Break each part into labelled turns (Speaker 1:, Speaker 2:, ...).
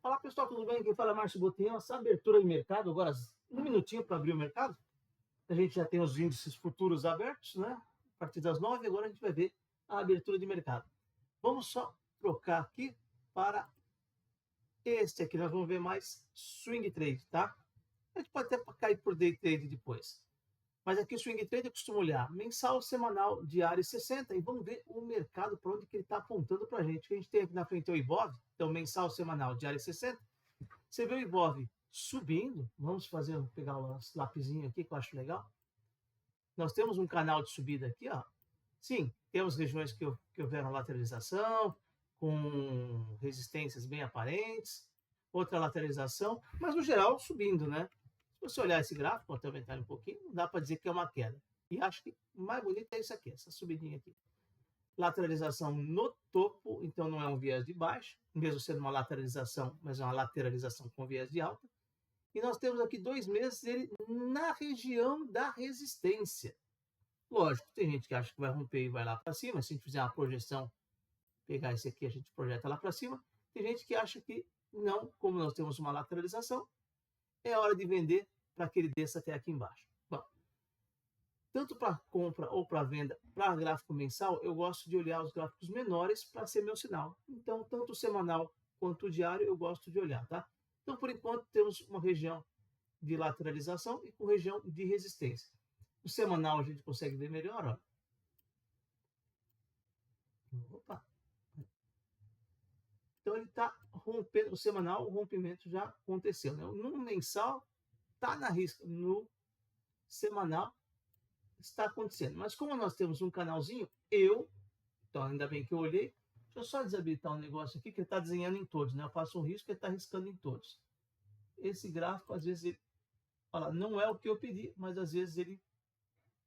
Speaker 1: Olá pessoal, tudo bem? Quem fala é Márcio Botelho. Essa abertura de mercado, agora um minutinho para abrir o mercado. A gente já tem os índices futuros abertos, né? A partir das 9, agora a gente vai ver a abertura de mercado. Vamos só trocar aqui para este aqui. Nós vamos ver mais swing trade, tá? A gente pode até cair por day trade depois. Mas aqui o swing trade eu costumo olhar mensal, semanal, diário e 60 e vamos ver o mercado para onde que ele está apontando para a gente. O que a gente tem aqui na frente é o Ibov, então mensal, semanal, diário e 60. Você vê o Ibov subindo, vamos pegar o lapisinho aqui que eu acho legal. Nós temos um canal de subida aqui, ó. Sim, temos regiões que houveram lateralização, com resistências bem aparentes, outra lateralização, mas no geral subindo, né? Se você olhar esse gráfico, vou até aumentar um pouquinho, dá para dizer que é uma queda. E acho que o mais bonito é isso aqui, essa subidinha aqui. Lateralização no topo, então não é um viés de baixa, mesmo sendo uma lateralização, mas é uma lateralização com viés de alta. E nós temos aqui 2 meses ele na região da resistência. Lógico, tem gente que acha que vai romper e vai lá para cima. Se a gente fizer uma projeção, pegar esse aqui, a gente projeta lá para cima. Tem gente que acha que não, como nós temos uma lateralização, é hora de vender para que ele desça até aqui embaixo. Bom, tanto para compra ou para venda, para gráfico mensal, eu gosto de olhar os gráficos menores para ser meu sinal. Então, tanto o semanal quanto o diário eu gosto de olhar, tá? Então, por enquanto, temos uma região de lateralização e com região de resistência. O semanal a gente consegue ver melhor, ó. Opa! Então ele está rompendo, o semanal, o rompimento já aconteceu, né? No mensal está na risca, no semanal está acontecendo. Mas como nós temos um canalzinho, então ainda bem que eu olhei, deixa eu só desabilitar um negócio aqui que ele está desenhando em todos, né? Eu faço um risco e ele está riscando em todos. Esse gráfico, às vezes, olha, não é o que eu pedi, mas às vezes ele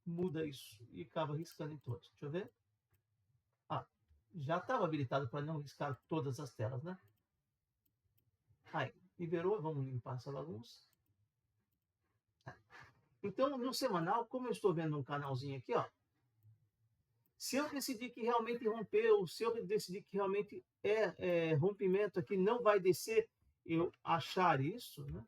Speaker 1: muda isso e acaba riscando em todos. Deixa eu ver. Já estava habilitado para não riscar todas as telas, né? Aí, liberou, vamos limpar essa bagunça. Então, no semanal, como eu estou vendo um canalzinho aqui, ó, se eu decidir que realmente rompeu, se eu decidir que realmente rompimento aqui, não vai descer, eu achar isso, né?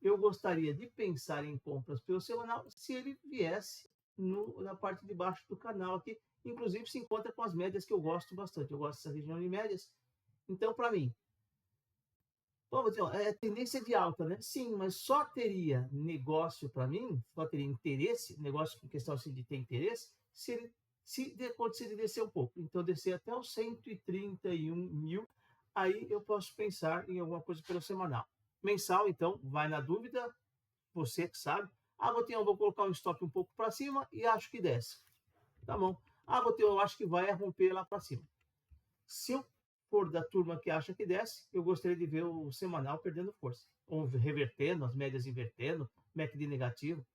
Speaker 1: Eu gostaria de pensar em compras pelo semanal se ele viesse na parte de baixo do canal aqui. Inclusive se encontra com as médias que eu gosto bastante. Eu gosto dessa região de médias. Então, para mim, vamos dizer, é tendência de alta, né? Sim, mas só teria negócio para mim, só teria interesse, negócio com questão assim, de ter interesse, se acontecer de descer um pouco. Então, descer até os 131 mil, aí eu posso pensar em alguma coisa pelo semanal. Mensal, então, vai na dúvida, você que sabe. Botinho, eu vou colocar um stop um pouco para cima e acho que desce. Tá bom. Botinho, eu acho que vai romper lá para cima. Se eu for da turma que acha que desce, eu gostaria de ver o semanal perdendo força. Ou revertendo, as médias invertendo, MACD negativo.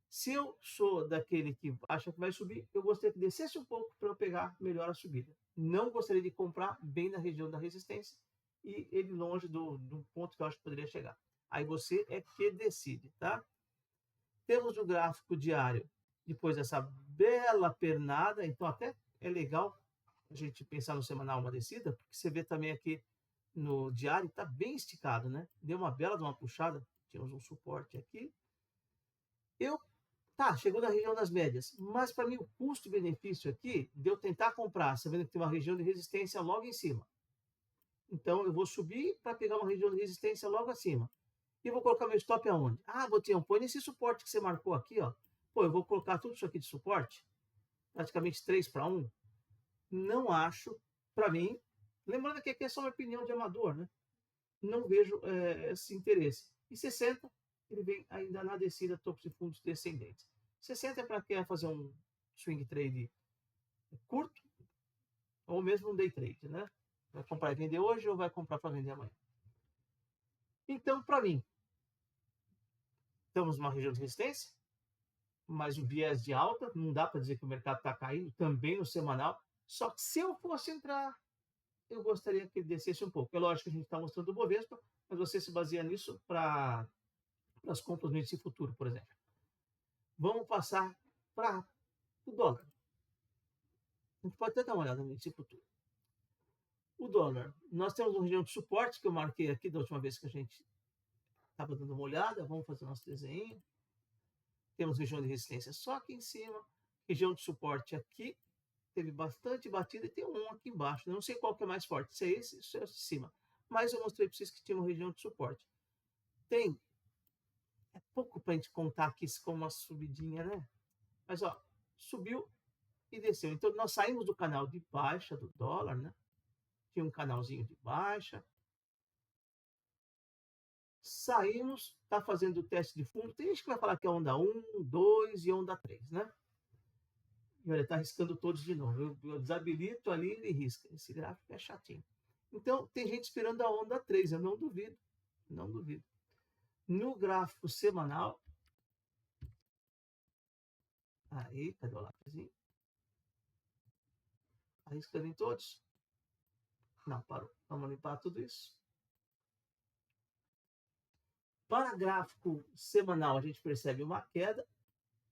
Speaker 1: Se eu sou daquele que acha que vai subir, eu gostaria que descesse um pouco para eu pegar melhor a subida. Não gostaria de comprar bem na região da resistência e ele longe do ponto que eu acho que poderia chegar. Aí você é que decide, tá? Temos o gráfico diário, depois dessa bela pernada, então até é legal a gente pensar no semanal uma descida, porque você vê também aqui no diário, está bem esticado, né? Deu uma bela de uma puxada, temos um suporte aqui. Chegou na região das médias, mas para mim o custo-benefício aqui, de eu tentar comprar, você vendo que tem uma região de resistência logo em cima. Então eu vou subir para pegar uma região de resistência logo acima. E vou colocar meu stop aonde? Botinho, põe nesse suporte que você marcou aqui, ó. Pô, eu vou colocar tudo isso aqui de suporte, praticamente 3 para 1. Não acho, para mim, lembrando que aqui é só uma opinião de amador, né? Não vejo esse interesse. E 60, ele vem ainda na descida, topos e fundos descendentes. 60 é para quem fazer um swing trade curto, ou mesmo um day trade, né? Vai comprar e vender hoje ou vai comprar para vender amanhã. Então, para mim, estamos numa região de resistência, mas o viés de alta, não dá para dizer que o mercado está caindo, também no semanal. Só que se eu fosse entrar, eu gostaria que ele descesse um pouco. É lógico que a gente está mostrando o Bovespa, mas você se baseia nisso para as compras no índice futuro, por exemplo. Vamos passar para o dólar. A gente pode até dar uma olhada no índice futuro. O dólar, nós temos uma região de suporte que eu marquei aqui da última vez que a gente estava dando uma olhada. Vamos fazer nosso desenho. Temos região de resistência só aqui em cima, região de suporte aqui, teve bastante batida e tem um aqui embaixo. Eu não sei qual que é mais forte, se é esse ou se é esse de cima. Mas eu mostrei para vocês que tinha uma região de suporte. Tem, é pouco para a gente contar aqui como uma subidinha, né? Mas ó, subiu e desceu. Então nós saímos do canal de baixa do dólar, né? Tinha um canalzinho de baixa. Saímos, está fazendo o teste de fundo. Tem gente que vai falar que é onda 1, 2 e onda 3, né? E olha, está riscando todos de novo. Eu desabilito ali e risca. Esse gráfico é chatinho. Então, tem gente esperando a onda 3. Eu não duvido. Não duvido. No gráfico semanal. Aí, cadê o lápisinho? Está riscando em todos? Não, parou. Vamos limpar tudo isso. Para gráfico semanal, a gente percebe uma queda.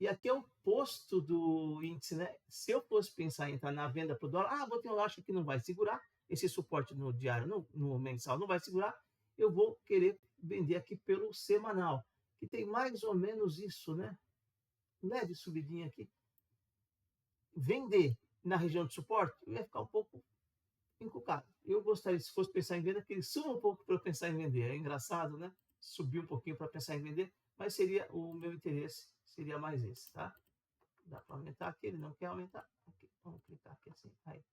Speaker 1: E aqui é o oposto do índice, né? Se eu fosse pensar em entrar na venda para o dólar, eu acho que não vai segurar, esse suporte no diário, no mensal não vai segurar, eu vou querer vender aqui pelo semanal, que tem mais ou menos isso, né? Leve subidinha aqui. Vender na região de suporte, eu ia ficar um pouco encucado. Eu gostaria, se fosse pensar em venda, que ele suba um pouco para eu pensar em vender. É engraçado, né? Subir um pouquinho para pensar em vender, mas seria o meu interesse, seria mais esse, tá? Dá para aumentar aqui, ele não quer aumentar. Aqui, vamos clicar aqui assim. Aí.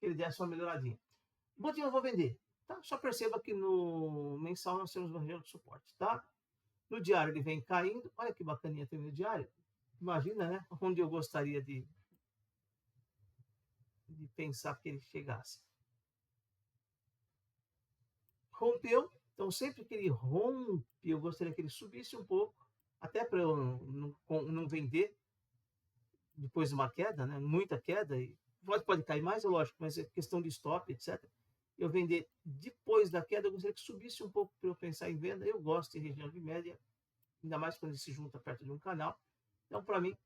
Speaker 1: Ele desse uma melhoradinha. Botinho, eu vou vender. Tá? Só perceba que no mensal nós temos uma região de suporte. Tá? No diário ele vem caindo. Olha que bacaninha tem no diário. Imagina, né? Onde eu gostaria de pensar que ele chegasse. Rompeu. Então, sempre que ele rompe, eu gostaria que ele subisse um pouco. Até para eu não vender depois de uma queda, né? Muita queda. E pode cair mais, é lógico, mas é questão de stop, etc. Eu vender depois da queda, eu gostaria que subisse um pouco para eu pensar em venda. Eu gosto de região de média, ainda mais quando ele se junta perto de um canal. Então, para mim,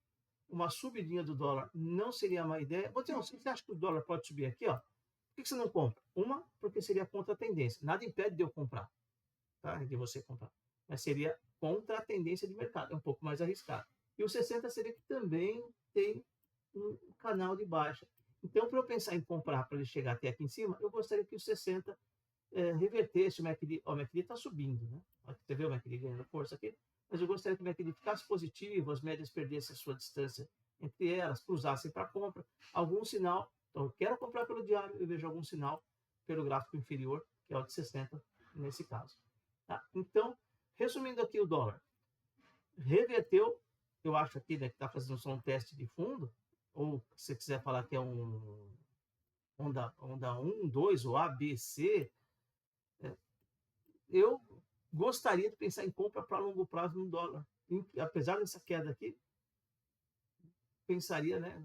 Speaker 1: uma subidinha do dólar não seria uma ideia. Você acha que o dólar pode subir aqui? Ó? Por que você não compra? Uma, porque seria contra a tendência. Nada impede de eu comprar, tá? De você comprar. Mas seria contra a tendência de mercado. É um pouco mais arriscado. E o 60 seria que também tem um canal de baixa. Então, para eu pensar em comprar para ele chegar até aqui em cima, eu gostaria que o 60 revertesse o MACD. O MACD está subindo, né? Você vê o MACD ganhando força aqui? Mas eu gostaria que o MACD ficasse positivo, as médias perdessem a sua distância entre elas, cruzassem para compra. Algum sinal, então eu quero comprar pelo diário, eu vejo algum sinal pelo gráfico inferior, que é o de 60 nesse caso. Tá? Então, resumindo aqui o dólar, reverteu, eu acho aqui, né, que está fazendo só um teste de fundo, ou se você quiser falar que é um onda 1, 2, ou A, B, C, eu gostaria de pensar em compra para longo prazo no dólar. Apesar dessa queda aqui, pensaria, né,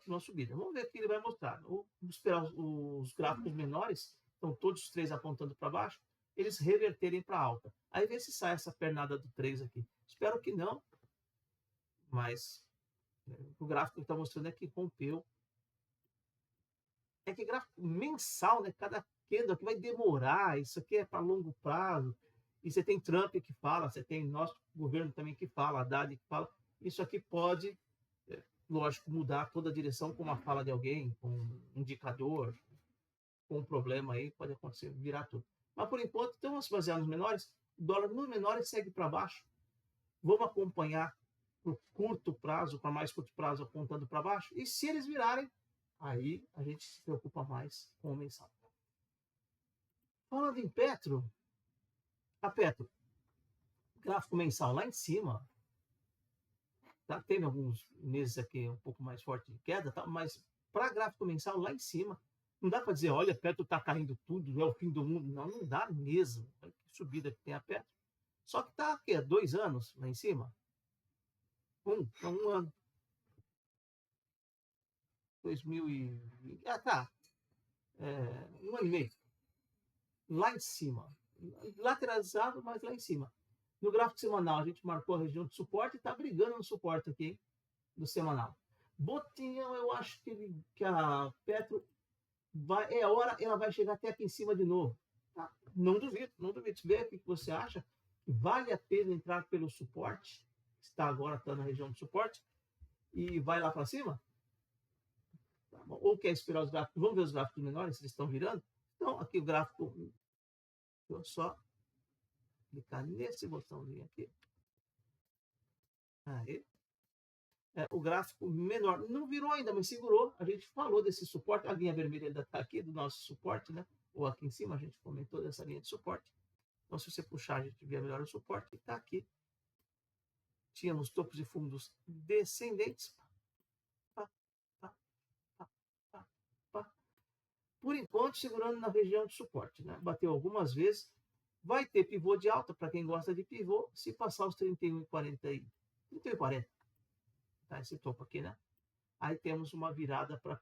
Speaker 1: numa subida. Vamos ver o que ele vai mostrar. Vamos esperar os gráficos menores, estão todos os três apontando para baixo, eles reverterem para alta. Aí vê se sai essa pernada do 3 aqui. Espero que não, mas o gráfico que está mostrando é que rompeu. É que gráfico mensal, né? Cada queda aqui vai demorar, isso aqui é para longo prazo. E você tem Trump que fala, você tem nosso governo também que fala, Haddad que fala. Isso aqui pode, lógico, mudar toda a direção com uma fala de alguém, com um indicador, com um problema aí, pode acontecer, virar tudo. Mas por enquanto, então vamos se basear nos menores. O dólar nos menores segue para baixo. Vamos acompanhar por curto prazo, para mais curto prazo, apontando para baixo. E se eles virarem, aí a gente se preocupa mais com o mensal. Falando em Petro, a Petro, gráfico mensal lá em cima, tá? Teve alguns meses aqui um pouco mais forte de queda, tá? Mas para gráfico mensal lá em cima, não dá para dizer, olha, Petro está caindo tudo, é o fim do mundo. Não, não dá mesmo. Olha que subida que tem a Petro. Só que está aqui, 2 anos lá em cima. Um ano. 2020. Tá. 1 ano e meio. Lá em cima. Lateralizado, mas lá em cima. No gráfico semanal, a gente marcou a região de suporte e está brigando no suporte aqui, hein, do semanal. Botinhão, eu acho que a Petro é hora, ela vai chegar até aqui em cima de novo. Tá? Não duvido, não duvido. Vê o que você acha. Vale a pena entrar pelo suporte, está agora tá na região do suporte, e vai lá para cima? Tá bom. Ou quer esperar os gráficos? Vamos ver os gráficos menores, se eles estão virando? Então, aqui o gráfico, eu só clicar nesse botãozinho aqui. Aí. O gráfico menor. Não virou ainda, mas segurou. A gente falou desse suporte. A linha vermelha ainda está aqui, do nosso suporte, né? Ou aqui em cima, a gente comentou dessa linha de suporte. Então, se você puxar, a gente vê melhor o suporte. Está aqui. Tínhamos topos e fundos descendentes. Pá, pá, pá, pá, pá. Por enquanto, segurando na região de suporte, né? Bateu algumas vezes. Vai ter pivô de alta, para quem gosta de pivô, se passar os 31,40. 31,40. Tá, esse topo aqui, né? Aí temos uma virada para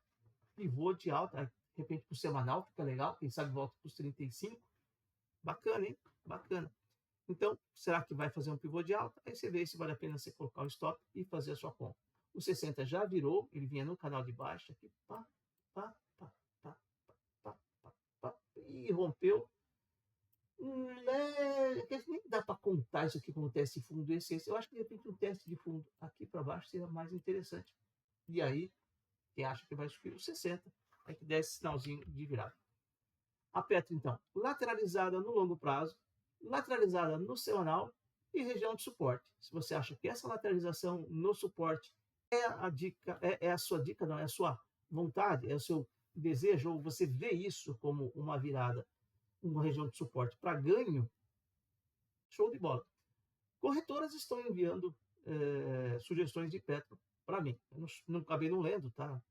Speaker 1: pivô de alta, de repente para o semanal, fica legal, quem sabe volta para os 35. Bacana, hein? Bacana. Então, será que vai fazer um pivô de alta? Aí você vê se vale a pena você colocar o stop e fazer a sua compra. O 60 já virou, ele vinha no canal de baixo, aqui, pá, pá, pá, pá, pá, pá, pá, e rompeu. Nem dá para contar isso aqui como teste de fundo esse. Eu acho que de repente um teste de fundo aqui para baixo seria mais interessante. E aí, quem acha que vai subir os 60, é que der esse sinalzinho de virada. A Petro, então, lateralizada no longo prazo, lateralizada no semanal e região de suporte. Se você acha que essa lateralização no suporte é a dica, é a sua dica, não, é a sua vontade, é o seu desejo, ou você vê isso como uma virada, uma região de suporte para ganho, show de bola. Corretoras estão enviando sugestões de Petro para mim. Eu não acabei não lendo, tá?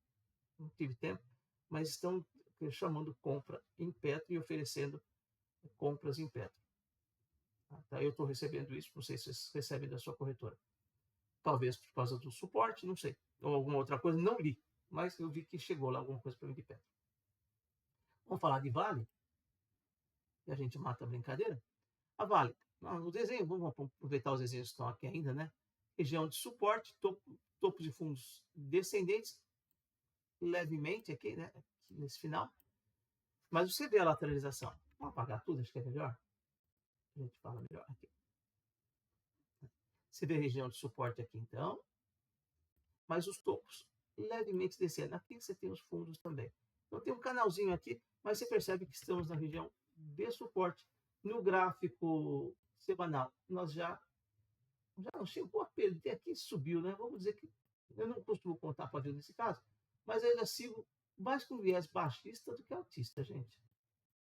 Speaker 1: Não tive tempo, mas estão chamando compra em Petro e oferecendo compras em Petro. Tá? Eu estou recebendo isso, não sei se vocês recebem da sua corretora. Talvez por causa do suporte, não sei. Ou alguma outra coisa, não li, mas eu vi que chegou lá alguma coisa para mim de Petro. Vamos falar de Vale? E a gente mata a brincadeira? A Vale, o desenho, vamos aproveitar os desenhos que estão aqui ainda, né? Região de suporte, topo de fundos descendentes, levemente aqui, né? Aqui nesse final. Mas você vê a lateralização. Vamos apagar tudo, acho que é melhor. A gente fala melhor aqui. Você vê a região de suporte aqui, então. Mas os topos levemente descendo. Aqui você tem os fundos também. Então tem um canalzinho aqui, mas você percebe que estamos na região de suporte. No gráfico semanal, nós já não chegou a perder aqui, subiu, né? Vamos dizer que eu não costumo contar para ver nesse caso, mas eu ainda sigo mais com viés baixista do que altista, gente.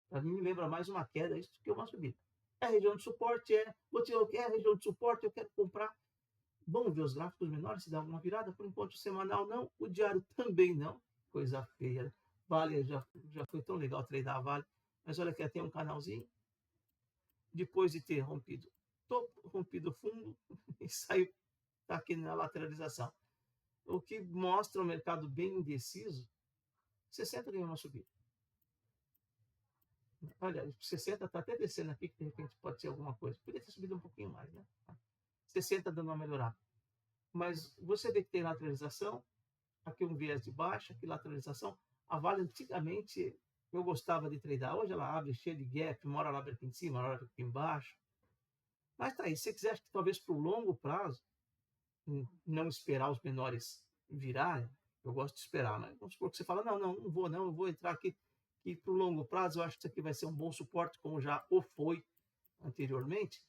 Speaker 1: Para mim, me lembra mais uma queda isso do que uma subida. É a região de suporte, é a região de suporte, eu quero comprar. Vamos ver os gráficos menores, se dá alguma virada. Por enquanto, o semanal não, o diário também não. Coisa feia. Vale, já foi tão legal treinar a Vale. Mas olha aqui, tem um canalzinho. Depois de ter rompido topo, rompido fundo, e saiu, está aqui na lateralização. O que mostra o mercado bem indeciso. 60 ganhou uma subida. Olha, 60 está até descendo aqui, que de repente pode ser alguma coisa. Podia ter subido um pouquinho mais, né? 60 dando uma melhorada. Mas você vê que tem lateralização, aqui um viés de baixa, aqui lateralização. A Vale, antigamente, eu gostava de tradar. Hoje ela abre cheia de gap, uma hora ela abre aqui em cima, uma hora aqui embaixo. Mas tá aí, se você quiser, que talvez para o longo prazo, não esperar os menores virarem, eu gosto de esperar, mas vamos supor que você fala, não vou não, eu vou entrar aqui, e para o longo prazo eu acho que isso aqui vai ser um bom suporte, como já o foi anteriormente.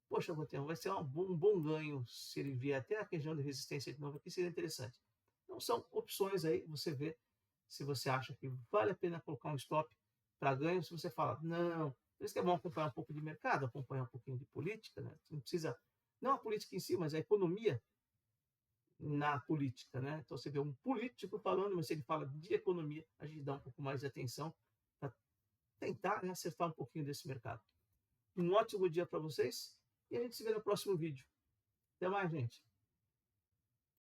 Speaker 1: Poxa, vai ser um bom ganho se ele vier até a região de resistência de novo aqui, seria interessante. Então são opções aí, você vê se você acha que vale a pena colocar um stop para ganho, se você fala, não, por isso que é bom acompanhar um pouco de mercado, acompanhar um pouquinho de política, né? Não precisa, não a política em si, mas a economia na política, né? Então você vê um político falando, mas se ele fala de economia, a gente dá um pouco mais de atenção para tentar, né, acertar um pouquinho desse mercado. Um ótimo dia para vocês e a gente se vê no próximo vídeo. Até mais, gente.